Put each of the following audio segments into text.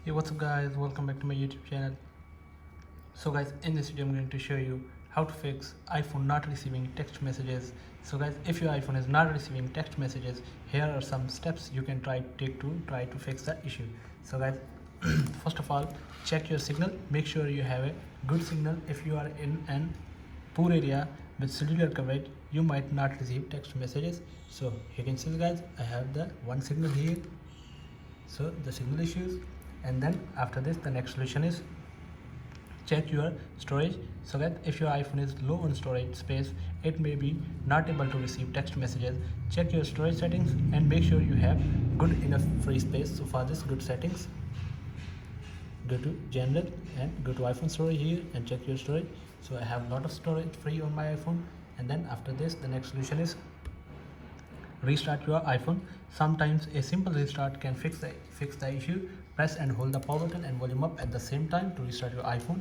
Hey, what's up guys, welcome back to my YouTube channel. So guys, in this video I'm going to show you how to fix iPhone not receiving text messages. So guys, if your iPhone is not receiving text messages, here are some steps you can try to fix the issue. So guys, first of all, check your signal, make sure you have a good signal. If you are in an poor area with cellular coverage, you might not receive text messages. So you can see guys, I have the one signal here, so the signal issues. And then after this, the next solution is check your storage. So that if your iPhone is low on storage space, it may be not able to receive text messages. Check your storage settings and make sure you have good enough free space. So for this, good settings, go to general and go to iPhone storage here and check your storage. So I have a lot of storage free on my iPhone. And then after this, the next solution is restart your iPhone. Sometimes a simple restart can fix the issue. Press and hold the power button and volume up at the same time to restart your iPhone.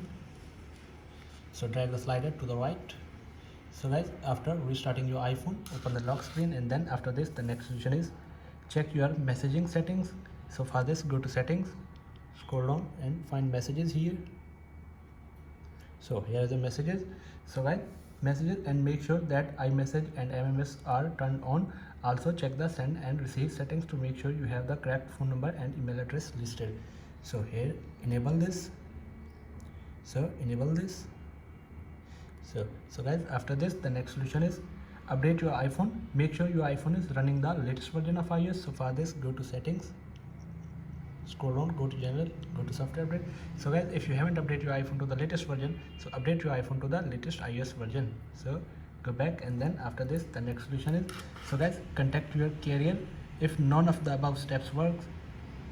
So drag the slider to the right. So guys, after restarting your iPhone, open the lock screen, and then after this, the next solution is check your messaging settings. So for this, go to settings, scroll down and find messages here. So here are the messages. So guys, messages, and make sure that iMessage and MMS are turned on. Also check the send and receive settings to make sure you have the correct phone number and email address listed. So here, enable this. So enable this. So guys, after this, the next solution is update your iPhone. Make sure your iPhone is running the latest version of iOS. So for this, go to settings, scroll down, go to general, go to software update. So guys, if you haven't updated your iPhone to the latest version, so update your iPhone to the latest iOS version. So go back, and then after this, the next solution is, so guys, contact your carrier. If none of the above steps works,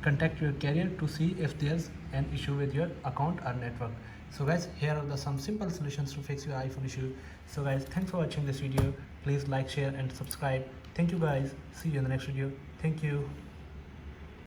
contact your carrier to see if there's an issue with your account or network. So guys, here are some simple solutions to fix your iPhone issue. So guys, thanks for watching this video. Please like, share and subscribe. Thank you guys. See you in the next video. Thank you.